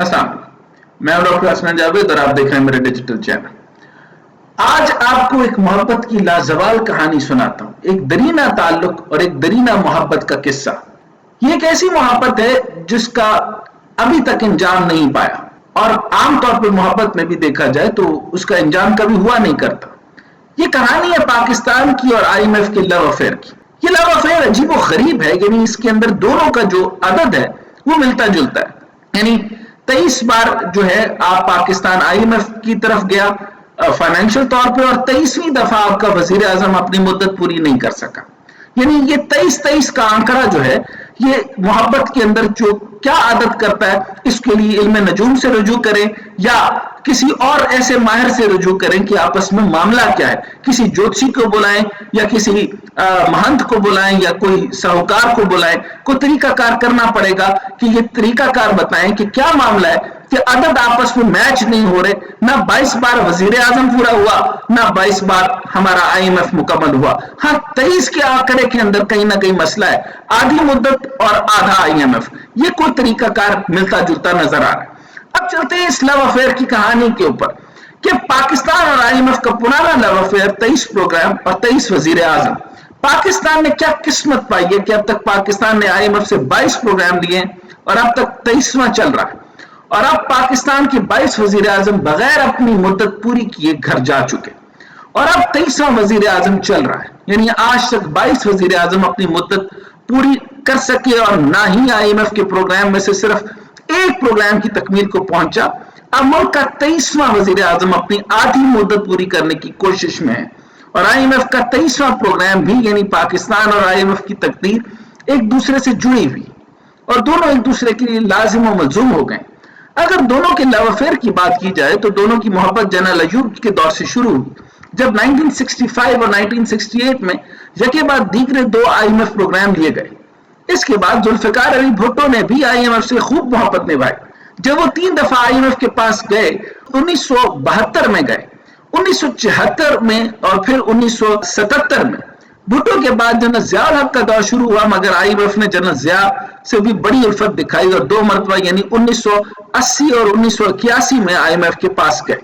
अस्सलाम वालेकुम, मैं डॉक्टर असमान जावेद और आप देख रहे हैं मेरे डिजिटल चैनल। आज आपको एक मोहब्बत की लाजवाल कहानी सुनाता हूं, एक दरीना ताल्लुक और एक दरीना मोहब्बत का किस्सा। ये एक ऐसी मोहब्बत है जिसका अभी तक इंजाम नहीं पाया, और आमतौर पर मोहब्बत में भी देखा जाए तो उसका इंजाम कभी हुआ नहीं करता। ये कहानी है पाकिस्तान की और IMF के लव अफेयर की। ये लव अफेयर अजीब व गरीब है, यानी इसके अंदर दोनों का जो अदद है वो मिलता जुलता है। यानी 23 बार जो है आप पाकिस्तान IMF की तरफ गया फाइनेंशियल तौर पे, और 23वीं दफा आपका वजीर आजम अपनी मुद्दत पूरी नहीं कर सका। यानी ये 23 का आंकड़ा जो है ये मोहब्बत के अंदर जो क्या आदत करता है, इसके लिए इल्म नजूम से रुजू करें या किसी और ऐसे माहिर से रुजू करें कि आपस में मामला क्या है। किसी ज्योतिषी को बुलाएं या किसी महंत को बुलाएं या कोई साहूकार को बुलाएं, कोई तरीकाकार करना पड़ेगा कि ये तरीकाकार बताएं कि क्या मामला है कि अदद आपस में मैच नहीं हो रहे। ना 22 बार वजीर आजम पूरा हुआ, ना 22 बार हमारा IMF मुकम्मल हुआ। हाँ, 23 के आंकड़े के अंदर कहीं ना कहीं मसला है, आधी मुद्दत और आधा IMF, ये कोई तरीकाकार मिलता जुलता नजर आ रहा है। अब चलते हैं इस लव अफेयर की कहानी के ऊपर कि पाकिस्तान और IMF का पुराना लव अफेयर, 23 प्रोग्राम और 23 वजीर आजम। पाकिस्तान ने क्या किस्मत पाई है कि अब तक पाकिस्तान ने IMF से 22 प्रोग्राम लिए और अब तक 23वां चल रहा है, और अब पाकिस्तान के 22 वजीर आजम बगैर अपनी मुद्दत पूरी किए घर जा चुके, और अब 23वां वजीर आजम चल रहा है। यानी आज तक 22 वजीर आजम अपनी मुद्दत पूरी कर सके और ना ही IMF के प्रोग्राम में से सिर्फ एक प्रोग्राम की तकमील को पहुंचा। अब मुल्क का 23वां वजीर आजम अपनी आधी मुद्दत पूरी करने की कोशिश में है, और IMF का 23वां प्रोग्राम भी, यानी पाकिस्तान और IMF की तकदीर एक दूसरे से जुड़ी हुई और दोनों एक दूसरे के लिए लाजिम और मलजूम हो गए। अगर दोनों के लव अफेयर की बात की जाए तो दोनों की मोहब्बत जनरल अयूब के दौर से शुरू हुई, जब 1965 और 1968 में यके बाद दीगरे 2 IMF प्रोग्राम लिए गए। इसके बाद जुल्फिकार अली भुट्टो ने भी IMF से खूब मोहब्बत निभाई। जब वो 3 दफा IMF के पास गए, 1972 में गए, 1974 में और फिर 1977 में। भुट्टो के बाद जनरल ज़ियाउल हक का दौर शुरू हुआ, मगर IMF ने जनरल ज़िया से भी बड़ी उल्फत दिखाई और 2 मरतबा यानी 1980 और 1981 में IMF के पास गए।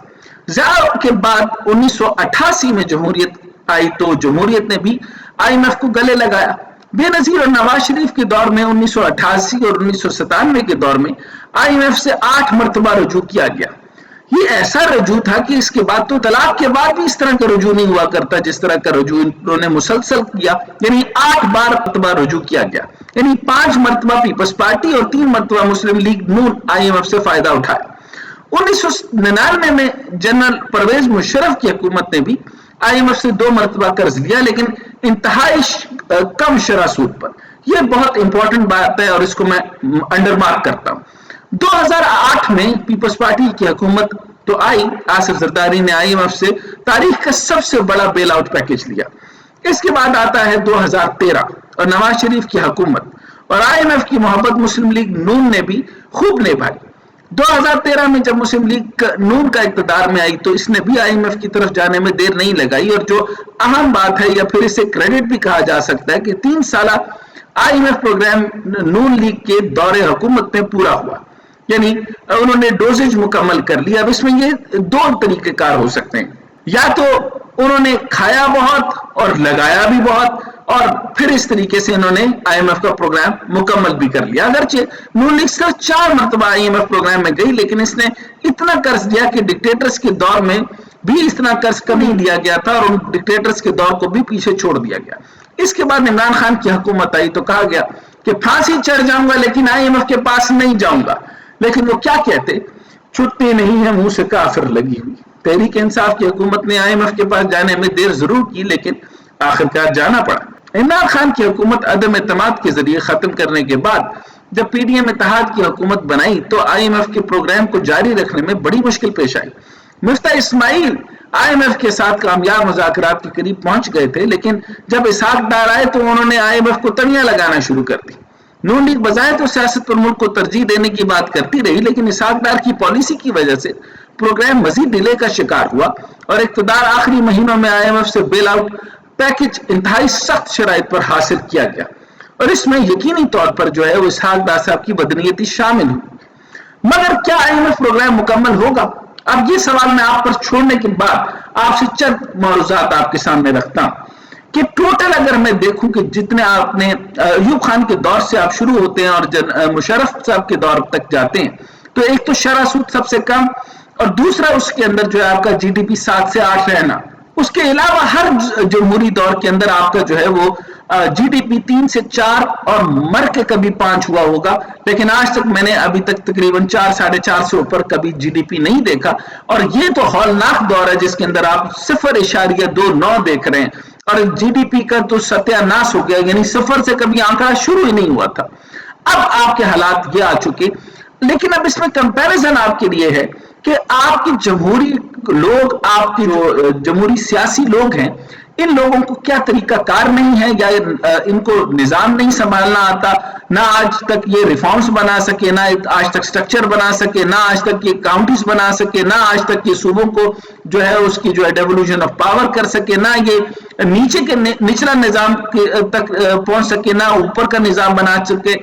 ज़िया के बाद 1988 में जमहूरियत आई तो जमहूरियत ने भी IMF को गले लगाया। बेनजीर और नवाज शरीफ के दौर में 1988 और 1997 के दौर में IMF से 8 मरतबा रुजू किया गया। ये ऐसा रुजू था कि इसके बाद तो तलाक के बाद भी इस तरह का रुजू नहीं हुआ करता जिस तरह का रुजू इन्होंने मुसलसल किया। यानी 8 बार मरतबा रुजू किया गया, यानी 5 मरतबा पीपल्स पार्टी और 3 मरतबा मुस्लिम लीग नून IMF से फायदा उठाया। 1999 में जनरल परवेज मुशर्रफ की हुकूमत ने भी IMF से 2 मरतबा कर्ज लिया, लेकिन इंतहाई कम शरह सूद पर। यह बहुत इंपॉर्टेंट बात है और इसको मैं अंडरमार्क करता हूं। 2008 में पीपल्स पार्टी की हुकूमत तो आई, आसिफ जरदारी ने IMF से तारीख का सबसे बड़ा बेल आउट पैकेज लिया। इसके बाद आता है 2013 और नवाज शरीफ की हुकूमत, और IMF की मोहब्बत मुस्लिम लीग नून ने भी खूब निभाई। 2013 में जब मुस्लिम लीग नून का इक़्तिदार में आई तो इसने भी IMF की तरफ जाने में देर नहीं लगाई, और जो अहम बात है या फिर इसे क्रेडिट भी कहा जा सकता है कि 3 साल IMF प्रोग्राम नून लीग के दौरे हुकूमत में पूरा हुआ, यानी उन्होंने डोजेज मुकम्मल कर लिया। अब इसमें ये 2 तरीकेकार हो सकते हैं, या तो उन्होंने खाया बहुत और लगाया भी बहुत, और फिर इस तरीके से इन्होंने IMF का प्रोग्राम मुकम्मल भी कर लिया। अगरचे नून लीग सिर्फ 4 मरतबा IMF प्रोग्राम में गई, लेकिन इसने इतना कर्ज दिया कि डिक्टेटर्स के दौर में भी इतना कर्ज कभी लिया गया था और उन डिक्टेटर्स के दौर को भी पीछे छोड़ दिया गया। इसके बाद इमरान खान की हुकूमत आई तो कहा गया कि फांसी चढ़ जाऊंगा लेकिन IMF के पास नहीं जाऊंगा। लेकिन वो क्या कहते, छुट्टी नहीं है मुंह से काफिर लगी हुई। तहरीक इंसाफ की हुकूमत ने IMF के पास जाने में देर जरूर की, लेकिन आखिरकार जाना पड़ा। इमरान खान की हुकूमत अदम एतमाद के जरिए खत्म करने के बाद जब PDM इत्तेहाद की हुकूमत बनाई तो IMF के प्रोग्राम को जारी रखने में बड़ी मुश्किल पेश आई। मुफ्ती इस्माइल IMF के साथ कामयाब मुज़ाकरात के करीब पहुंच गए थे, लेकिन जब इसहाक डार आए तो उन्होंने IMF को तड़ियां लगाना शुरू कर दी। नून लीग बजाय तो सियासत पर मुल्क को तरजीह देने की बात करती रही, लेकिन इसहाक डार की पॉलिसी की वजह से प्रोग्राम मजीद डिले का शिकार हुआ और इक़्तिदार आखिरी महीनों में IMF से बेल आउट पैकेज इंतहाई सख्त शराइत पर हासिल किया गया, और इसमें यकीनी तौर पर जो है वो इसहाक डार साहब की बदनीयती शामिल हुई। मगर क्या IMF प्रोग्राम मुकम्मल होगा? अब ये सवाल मैं आप पर छोड़ने के बाद आपसे चंद मौज़ूआत आपके सामने रखता हूं कि टोटल अगर मैं देखूं कि जितने आपने अयूब खान के दौर से आप शुरू होते हैं और मुशर्रफ साहब के दौर तक जाते हैं, तो एक तो शरह सूद सबसे कम, और दूसरा उसके अंदर जो है आपका GDP 7 से 8 रहना। उसके अलावा हर जमहूरी दौर के अंदर आपका जो है वो GDP 3 से 4 और मर के कभी 5 हुआ होगा, लेकिन आज तक मैंने अभी तक तकरीबन 4, 4.5 से ऊपर कभी GDP नहीं देखा। और ये तो हौलनाक दौर है जिसके अंदर आप 0.29 देख रहे हैं, और GDP का तो सत्यानाश हो गया, यानी 0 से कभी आंकड़ा शुरू ही नहीं हुआ था। अब आपके हालात ये आ चुके, लेकिन अब इसमें कंपैरिजन आपके लिए है कि आपके जमहूरी लोग, आपके जो जमहूरी सियासी लोग हैं, इन लोगों को क्या तरीका कार नहीं है, या इनको निजाम नहीं संभालना आता, ना आज तक ये रिफॉर्म्स बना सके, ना आज तक स्ट्रक्चर बना सके, ना आज तक ये काउंटीज बना सके, ना आज तक ये सूबों को जो है उसकी जो है डेवोल्यूशन ऑफ पावर कर सके, ना ये नीचे के निचला निजाम तक पहुंच सके, ना ऊपर का निजाम बना सके।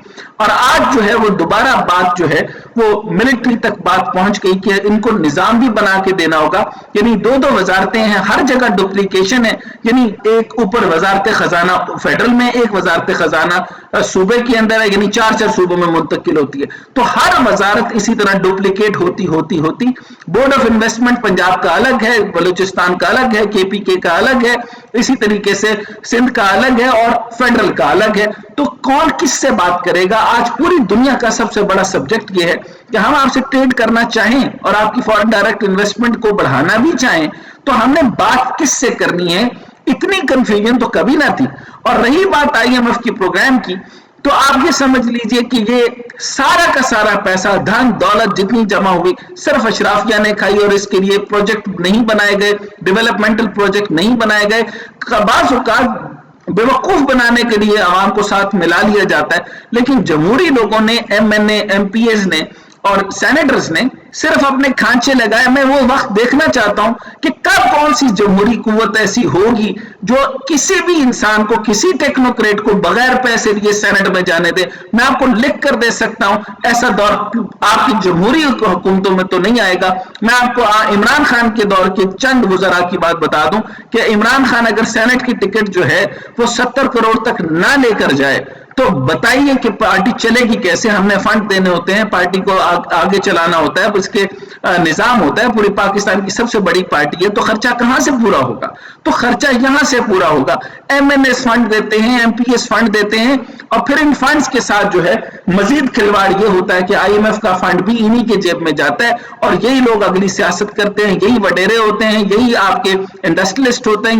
और आज जो है वो दोबारा बात जो है वो मिलिट्री तक बात पहुंच गई कि इनको निजाम भी बना के देना होगा, यानी 2-2 वजारतें हैं, हर जगह डुप्लीकेशन है, यानी एक ऊपर वजारत खजाना फेडरल में, एक वजारत खजाना सूबे के अंदर है, यानी 4-4 सूबों में मुंतकिल होती है। तो हर वजारत इसी तरह डुप्लीकेट होती बोर्ड ऑफ इन्वेस्टमेंट पंजाब का अलग है, बलूचिस्तान का अलग है, KPK का अलग है, इसी तरीके से सिंध का अलग है और फेडरल का अलग है। तो कौन किससे बात करेगा? आज पूरी दुनिया का सबसे बड़ा सब्जेक्ट यह है कि हम आपसे ट्रेड करना चाहें और आपकी फॉरेन डायरेक्ट इन्वेस्टमेंट को बढ़ाना भी चाहें, तो हमने बात किससे करनी है? इतनी कंफ्यूजन तो कभी ना थी। और रही बात IMF की प्रोग्राम की, तो आप ये समझ लीजिए कि ये सारा का सारा पैसा, धन दौलत जितनी जमा हुई, सिर्फ अशराफिया ने खाई, और इसके लिए प्रोजेक्ट नहीं बनाए गए, डेवलपमेंटल प्रोजेक्ट नहीं बनाए गए। बाज़ औक़ात बेवकूफ बनाने के लिए आवाम को साथ मिला लिया जाता है, लेकिन जमहूरी लोगों ने, MNA, MPs ने और सेनेटर्स ने सिर्फ अपने खांचे लगाए। मैं वो वक्त देखना चाहता हूं कि कब कौन सी जमहूरी कुव्वत ऐसी होगी जो किसी भी इंसान को, किसी टेक्नोक्रेट को बगैर पैसे लिए सेनेट में जाने दे। मैं आपको लिख कर दे सकता हूं, ऐसा दौर आपकी जमहूरी हुकूमतों में तो नहीं आएगा। मैं आपको इमरान खान के दौर के चंद वज़रा की बात बता दूं कि इमरान खान अगर सेनेट की टिकट जो है वो 70 करोड़ तक ना लेकर जाए, तो बताइए कि पार्टी चलेगी कैसे? हमने फंड देने होते हैं, पार्टी को आगे चलाना होता है, उसके निजाम होता है, पूरी पाकिस्तान की सबसे बड़ी पार्टी है, तो खर्चा कहां से पूरा होगा? तो खर्चा यहां से पूरा होगा। MNAs फंड देते हैं, MPs फंड देते हैं, और फिर इन फंड्स के साथ जो है मजीद खिलवाड़ ये होता है कि IMF का फंड भी इन्हीं के जेब में जाता है, और यही लोग अगली सियासत करते हैं, यही वडेरे होते हैं, यही आपके इंडस्ट्रियलिस्ट होते हैं,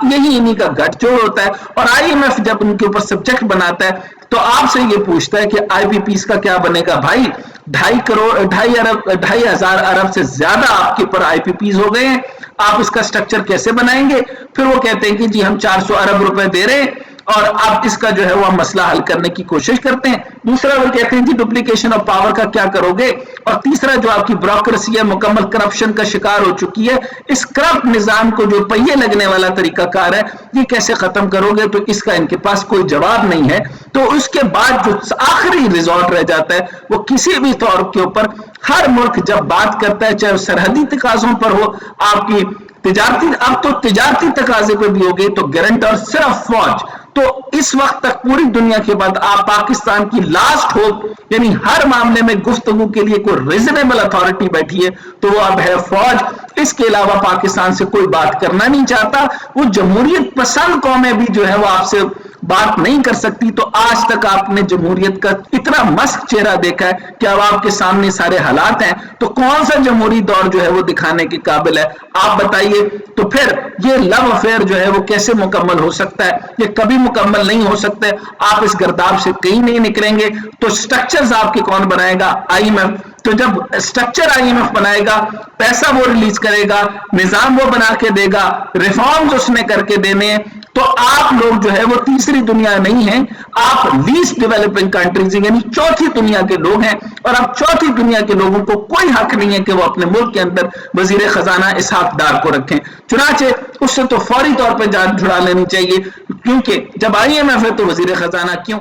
यही इन्हीं का गठजोड़ होता है। और IMF जब उनके ऊपर सब्जेक्ट बनाता है तो आपसे ये पूछता है कि IPPs का क्या बनेगा? भाई 2.5 हजार अरब से ज्यादा आपके ऊपर IPPs हो गए हैं, आप इसका स्ट्रक्चर कैसे बनाएंगे? फिर वो कहते हैं कि जी हम 400 अरब रुपए दे रहे हैं, और आप इसका जो है वो मसला हल करने की कोशिश करते हैं। दूसरा वो कहते हैं जी डुप्लीकेशन ऑफ पावर का क्या करोगे? और तीसरा जो आपकी ब्यूरोक्रेसी है मुकम्मल करप्शन का शिकार हो चुकी है, इस करप्ट निजाम को जो पहिए लगने वाला तरीकाकार है ये कैसे खत्म करोगे? तो इसका इनके पास कोई जवाब नहीं है। तो उसके बाद जो आखिरी रिजॉर्ट रह जाता है वो किसी भी तौर के ऊपर, हर मुल्क जब बात करता है, चाहे सरहदी तकाजों पर हो, आपकी तिजारती, अब तो तिजारती तकाजे पे भी हो गई, तो गारंटर सिर्फ फौज। तो इस वक्त तक पूरी दुनिया के बाद आप पाकिस्तान की लास्ट होप, यानी हर मामले में गुफ्तगू के लिए कोई रीजनेबल अथॉरिटी बैठी है तो वो अब है फौज। इसके अलावा पाकिस्तान से कोई बात करना नहीं चाहता। वो जमहूरियत पसंद कौमें भी जो है वो आपसे बात नहीं कर सकती। तो आज तक आपने जमहूरियत का इतना मस्त चेहरा देखा है कि अब आपके सामने सारे हालात हैं, तो कौन सा जमहूरी दौर जो है वो दिखाने के काबिल है? आप बताइए। तो फिर ये लव अफेयर जो है वो कैसे मुकम्मल हो सकता है? ये कभी मुकम्मल नहीं हो सकता है। आप इस गर्दाब से कहीं नहीं निकलेंगे। तो स्ट्रक्चर्स आपके कौन बनाएगा? IMF। तो जब स्ट्रक्चर IMF बनाएगा, पैसा वो रिलीज करेगा, निजाम वो बना के देगा, रिफॉर्म्स उसने करके देने हैं, तो आप लोग जो है वो तीसरी दुनिया नहीं है, आप लीस्ट डेवलपिंग कंट्रीज यानी चौथी दुनिया के लोग हैं। और अब चौथी दुनिया के लोगों को कोई हक नहीं है कि वो अपने मुल्क के अंदर वजीर खजाना इसहाक डार को रखें। चुनाचे उससे तो फौरी तौर पर जान छुड़ा लेनी चाहिए, क्योंकि जब IMF है तो वजीर खजाना क्यों?